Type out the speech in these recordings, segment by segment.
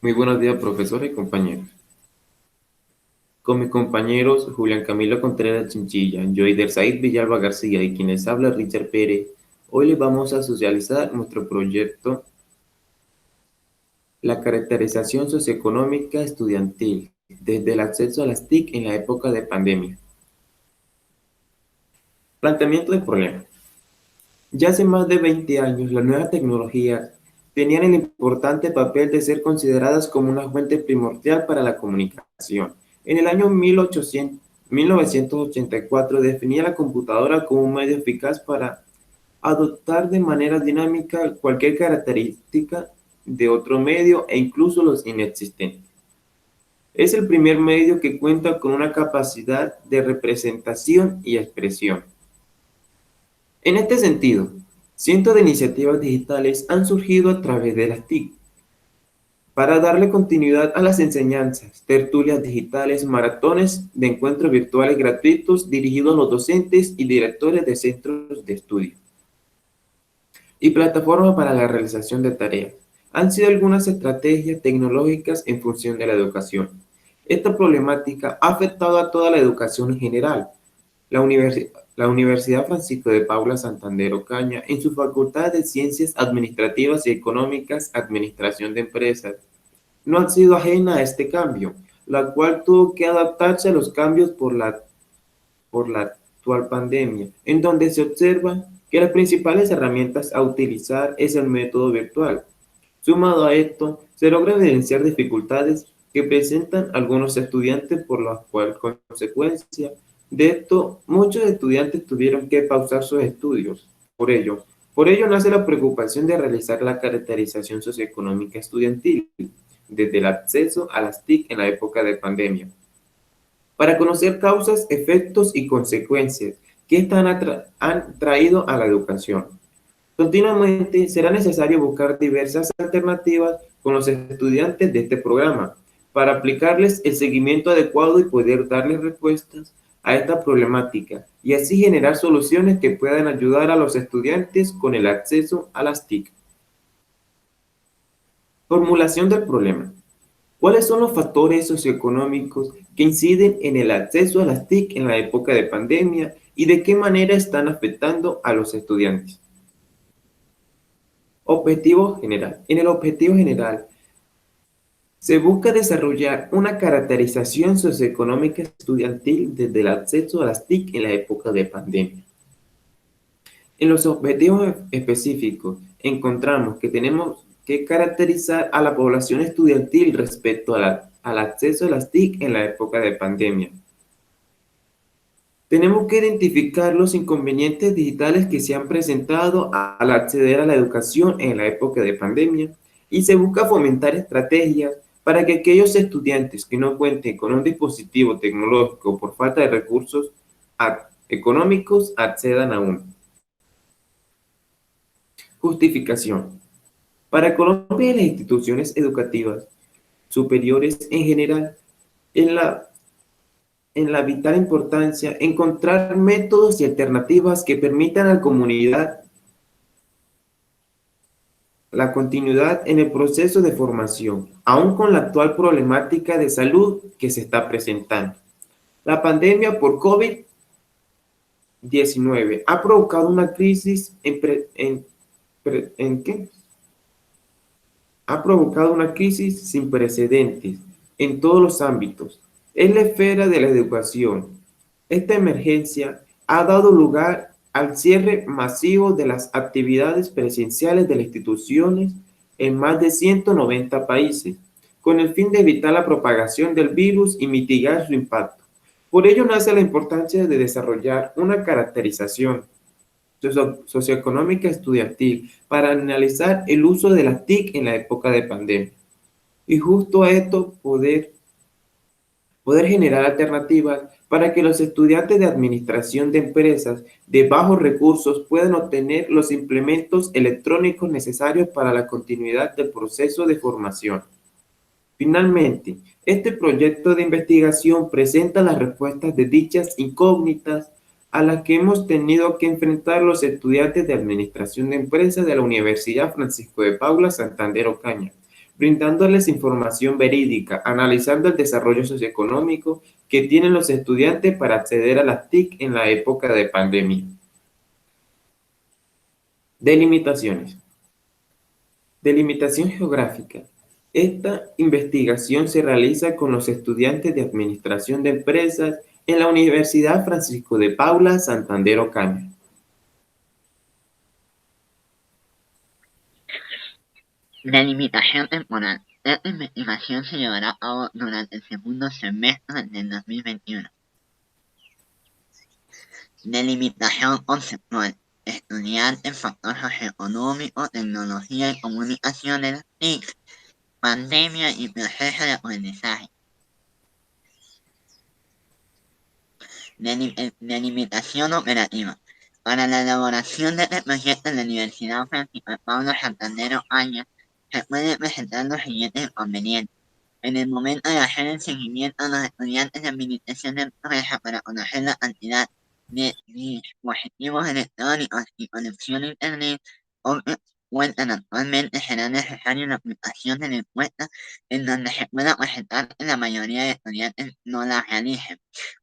Muy buenos días, profesores y compañeros. Con mis compañeros Julián Camilo Contreras Chinchilla, Joider Said Villalba García y quien les habla Richard Pérez, hoy les vamos a socializar nuestro proyecto La caracterización socioeconómica estudiantil desde el acceso a las TIC en la época de pandemia. Planteamiento del problema. Ya hace más de 20 años, las nuevas tecnologías tenían el importante papel de ser consideradas como una fuente primordial para la comunicación. En el año 1984 definía la computadora como un medio eficaz para adoptar de manera dinámica cualquier característica de otro medio e incluso los inexistentes. Es el primer medio que cuenta con una capacidad de representación y expresión. En este sentido, cientos de iniciativas digitales han surgido a través de las TIC para darle continuidad a las enseñanzas, tertulias digitales, maratones de encuentros virtuales gratuitos dirigidos a los docentes y directores de centros de estudio y plataformas para la realización de tareas. Han sido algunas estrategias tecnológicas en función de la educación. Esta problemática ha afectado a toda la educación en general. La Universidad Francisco de Paula Santander Ocaña, en su Facultad de Ciencias Administrativas y Económicas, Administración de Empresas, no ha sido ajena a este cambio, la cual tuvo que adaptarse a los cambios por la actual pandemia, en donde se observa que las principales herramientas a utilizar es el método virtual. Sumado a esto, se logra evidenciar dificultades que presentan algunos estudiantes, por la cual consecuencia de esto muchos estudiantes tuvieron que pausar sus estudios. Por ello nace la preocupación de realizar la caracterización socioeconómica estudiantil desde el acceso a las TIC en la época de pandemia, para conocer causas, efectos y consecuencias que estas han traído a la educación. Continuamente será necesario buscar diversas alternativas con los estudiantes de este programa para aplicarles el seguimiento adecuado y poder darles respuestas a esta problemática y así generar soluciones que puedan ayudar a los estudiantes con el acceso a las TIC. Formulación del problema. ¿Cuáles son los factores socioeconómicos que inciden en el acceso a las TIC en la época de pandemia y de qué manera están afectando a los estudiantes? Objetivo general. En el objetivo general, se busca desarrollar una caracterización socioeconómica estudiantil desde el acceso a las TIC en la época de pandemia. En los objetivos específicos, encontramos que tenemos que caracterizar a la población estudiantil respecto al acceso a las TIC en la época de pandemia. Tenemos que identificar los inconvenientes digitales que se han presentado al acceder a la educación en la época de pandemia y se busca fomentar estrategias para que aquellos estudiantes que no cuenten con un dispositivo tecnológico por falta de recursos económicos accedan a uno. Justificación. Para Colombia y las instituciones educativas superiores en general, en la vital importancia encontrar métodos y alternativas que permitan a la comunidad la continuidad en el proceso de formación, aun con la actual problemática de salud que se está presentando. La pandemia por COVID-19 ha provocado una crisis ¿en qué? Ha provocado una crisis sin precedentes en todos los ámbitos. Es la esfera de la educación. Esta emergencia ha dado lugar al cierre masivo de las actividades presenciales de las instituciones en más de 190 países, con el fin de evitar la propagación del virus y mitigar su impacto. Por ello nace la importancia de desarrollar una caracterización socioeconómica estudiantil para analizar el uso de las TIC en la época de pandemia. Y justo a esto poder generar alternativas para que los estudiantes de administración de empresas de bajos recursos puedan obtener los implementos electrónicos necesarios para la continuidad del proceso de formación. Finalmente, este proyecto de investigación presenta las respuestas de dichas incógnitas a las que hemos tenido que enfrentar los estudiantes de Administración de Empresas de la Universidad Francisco de Paula Santander Ocaña, brindándoles información verídica, analizando el desarrollo socioeconómico que tienen los estudiantes para acceder a las TIC en la época de pandemia. Delimitaciones. Delimitación geográfica. Esta investigación se realiza con los estudiantes de Administración de Empresas en la Universidad Francisco de Paula, Santander Ocaña. Delimitación temporal. Esta investigación se llevará a cabo durante el segundo semestre del 2021. Delimitación conceptual. Estudiar el factor socioeconómico, tecnología y comunicación de las TIC, pandemia y proceso de aprendizaje. Delimitación operativa. Para la elaboración de este proyecto en la Universidad Francisco de Pablo Santander Ocaña, se pueden presentar los siguientes inconvenientes. En el momento de hacer el seguimiento a los estudiantes de administración de empresas para conocer la cantidad de dispositivos electrónicos y conexión a Internet o que cuentan actualmente, será necesaria la aplicación de la encuesta en donde se pueda presentar que la mayoría de estudiantes no la realicen,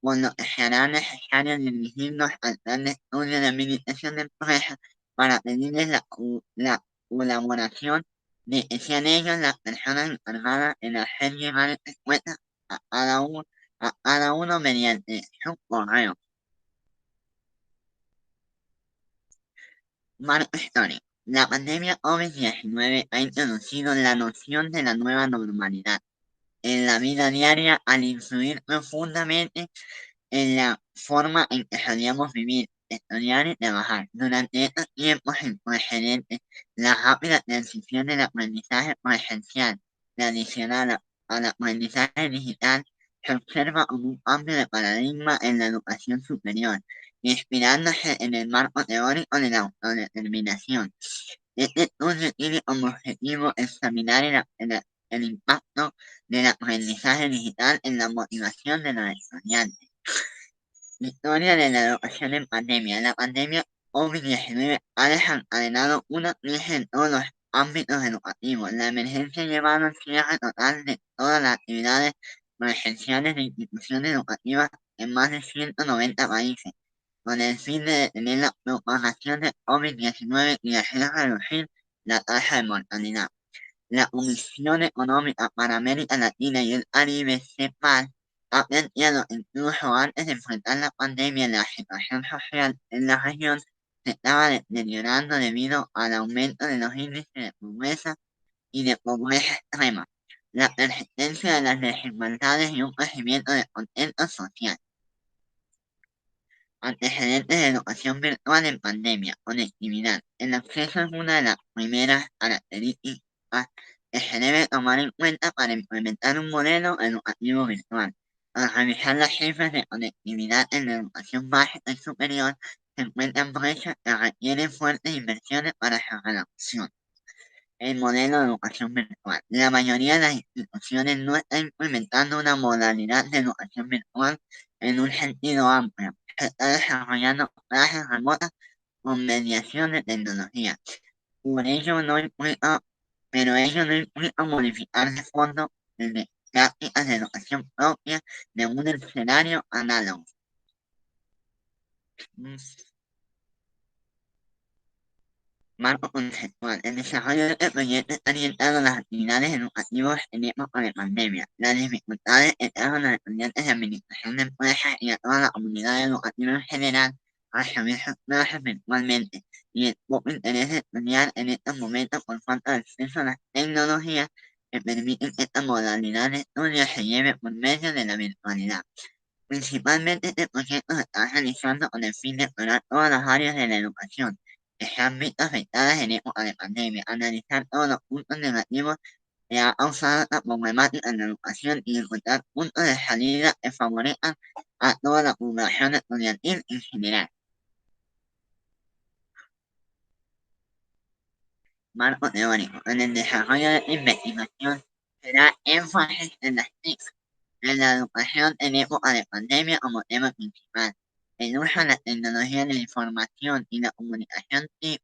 por lo que será necesario dirigirnos al plan de estudio de administración de empresas para pedirles la colaboración de que sean ellos las personas encargadas en hacer llegar esta encuesta a cada uno mediante su correo. Marco histórico. La pandemia COVID-19 ha introducido la noción de la nueva normalidad en la vida diaria al influir profundamente en la forma en que solíamos vivir, estudiar y trabajar. Durante estos tiempos sin precedentes, la rápida transición del aprendizaje presencial tradicional al aprendizaje digital se observa como un cambio de paradigma en la educación superior, inspirándose en el marco teórico de la autodeterminación. Este estudio tiene como objetivo examinar el impacto del aprendizaje digital en la motivación de los estudiantes. Historia de la educación en pandemia. La pandemia COVID-19 ha desencadenado una crisis en todos los ámbitos educativos. La emergencia ha llevado al cierre total de todas las actividades presenciales de instituciones educativas en más de 190 países, con el fin de detener la propagación de COVID-19 y así reducir la tasa de mortalidad. La Comisión Económica para América Latina y el Caribe, CEPAL, ha planteado incluso antes de enfrentar la pandemia la situación social en la región se estaba deteriorando debido al aumento de los índices de pobreza y de pobreza extrema, la persistencia de las desigualdades y un crecimiento de contexto social. Antecedentes de educación virtual en pandemia, conectividad. El acceso es una de las primeras características que se debe tomar en cuenta para implementar un modelo educativo virtual. Al revisar las cifras de conectividad en la educación básica y superior, se encuentran brechas que requieren fuertes inversiones para su reducción. El modelo de educación virtual. La mayoría de las instituciones no están implementando una modalidad de educación virtual en un sentido amplio. Se está desarrollando clases remotas con mediación de tecnología. Por ello no implica, pero ello no implica modificar de fondo de prácticas de educación propia de un escenario análogo. Mm. Marco conceptual. El desarrollo de este proyecto está orientado a las actividades educativas en época de pandemia. Las dificultades entraron a los estudiantes de administración de empresas y a toda la comunidad educativa en general a recibir sus clases virtualmente, y el poco interés de estudiar en estos momentos por falta de acceso a las tecnologías que permiten que esta modalidad de estudio se lleve por medio de la virtualidad. Principalmente este proyecto se está realizando con el fin de explorar todas las áreas de la educación que se han visto afectadas en época de pandemia, analizar todos los puntos negativos que ha causado esta problemática en la educación y encontrar puntos de salida que favorezcan a toda la población estudiantil en general. Marco teórico. En el desarrollo de esta investigación será énfasis en las TIC, en la educación en época de pandemia como tema principal. El uso de la tecnología de la información y la comunicación TIC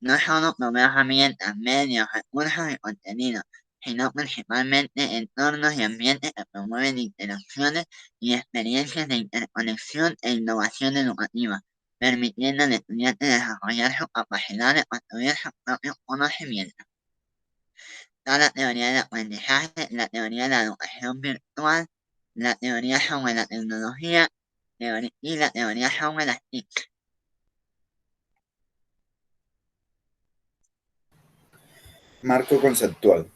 no solo provee herramientas, medios, recursos y contenidos, sino principalmente entornos y ambientes que promueven interacciones y experiencias de interconexión e innovación educativa, permitiendo al estudiante desarrollar su capacidad de construir su propio conocimiento. Está la teoría del aprendizaje, la teoría de la educación virtual, la teoría sobre la tecnología y la teoría sobre las TIC. Marco conceptual.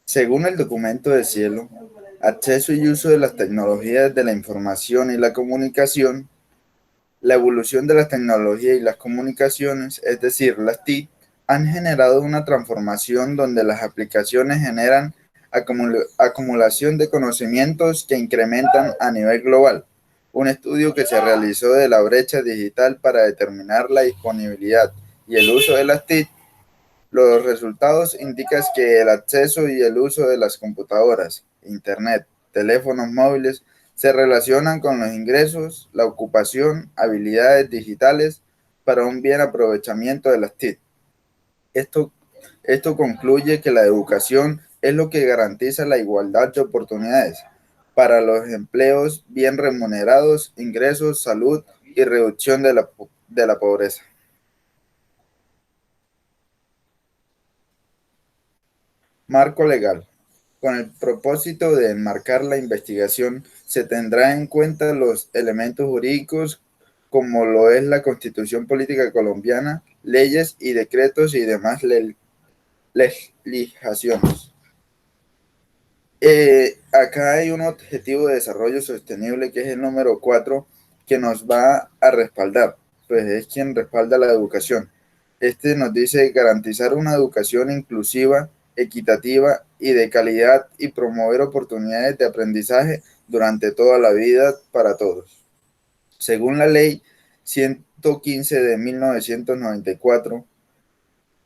Según el documento de Cielo, acceso y uso de las tecnologías de la información y la comunicación, la evolución de las tecnologías y las comunicaciones, es decir, las TIC, han generado una transformación donde las aplicaciones generan acumulación de conocimientos que incrementan a nivel global. Un estudio que se realizó de la brecha digital para determinar la disponibilidad y el uso de las TIC. Los resultados indican que el acceso y el uso de las computadoras, internet, teléfonos móviles se relacionan con los ingresos, la ocupación, habilidades digitales para un bien aprovechamiento de las TIC. Esto, esto concluye que la educación es lo que garantiza la igualdad de oportunidades para los empleos bien remunerados, ingresos, salud y reducción de la pobreza. Marco legal. Con el propósito de enmarcar la investigación, se tendrá en cuenta los elementos jurídicos como lo es la Constitución Política Colombiana, leyes y decretos y demás legislaciones. Acá hay un objetivo de desarrollo sostenible que es el número 4 que nos va a respaldar, pues es quien respalda la educación. Este nos dice garantizar una educación inclusiva, equitativa y de calidad y promover oportunidades de aprendizaje durante toda la vida para todos. Según la ley 115 de 1994,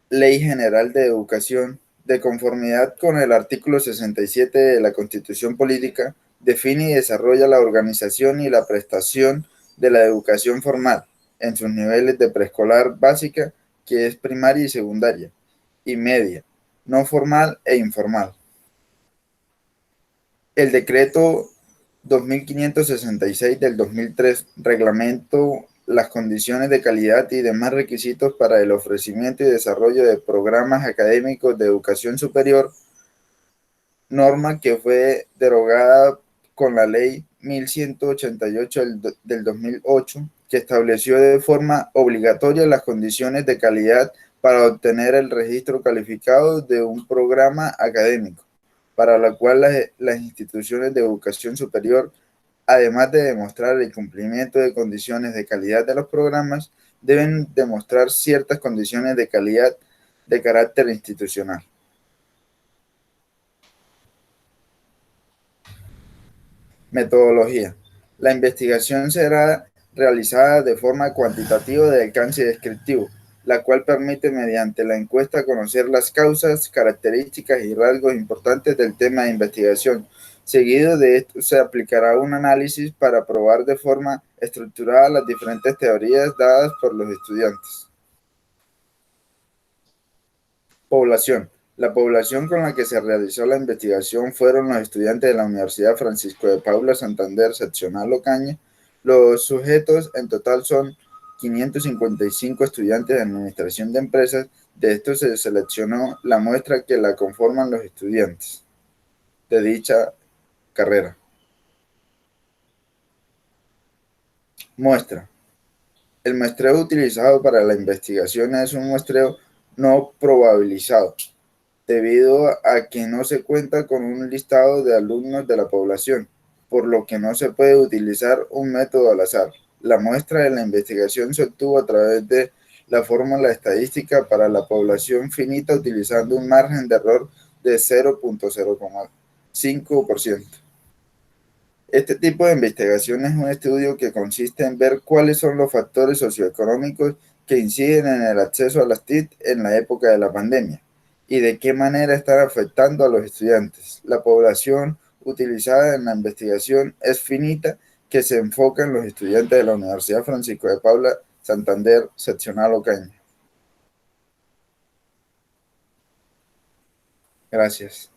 Ley General de Educación, de conformidad con el artículo 67 de la Constitución Política, define y desarrolla la organización y la prestación de la educación formal en sus niveles de preescolar básica, que es primaria y secundaria, y media, no formal e informal. El decreto 2566 del 2003 reglamento las condiciones de calidad y demás requisitos para el ofrecimiento y desarrollo de programas académicos de educación superior, norma que fue derogada con la ley 1188 del 2008, que estableció de forma obligatoria las condiciones de calidad para obtener el registro calificado de un programa académico, para la cual las instituciones de educación superior, además de demostrar el cumplimiento de condiciones de calidad de los programas, deben demostrar ciertas condiciones de calidad de carácter institucional. Metodología. La investigación será realizada de forma cuantitativa de alcance descriptivo, la cual permite mediante la encuesta conocer las causas, características y rasgos importantes del tema de investigación. Seguido de esto se aplicará un análisis para probar de forma estructurada las diferentes teorías dadas por los estudiantes. Población. La población con la que se realizó la investigación fueron los estudiantes de la Universidad Francisco de Paula Santander, seccional Ocaña. Los sujetos en total son 555 estudiantes de administración de empresas. De estos se seleccionó la muestra que la conforman los estudiantes de dicha carrera. Muestra. El muestreo utilizado para la investigación es un muestreo no probabilizado, debido a que no se cuenta con un listado de alumnos de la población, por lo que no se puede utilizar un método al azar. La muestra de la investigación se obtuvo a través de la fórmula estadística para la población finita utilizando un margen de error de 0.05%. Este tipo de investigación es un estudio que consiste en ver cuáles son los factores socioeconómicos que inciden en el acceso a las TIC en la época de la pandemia y de qué manera están afectando a los estudiantes. La población utilizada en la investigación es finita, que se enfoca en los estudiantes de la Universidad Francisco de Paula Santander, seccional Ocaña. Gracias.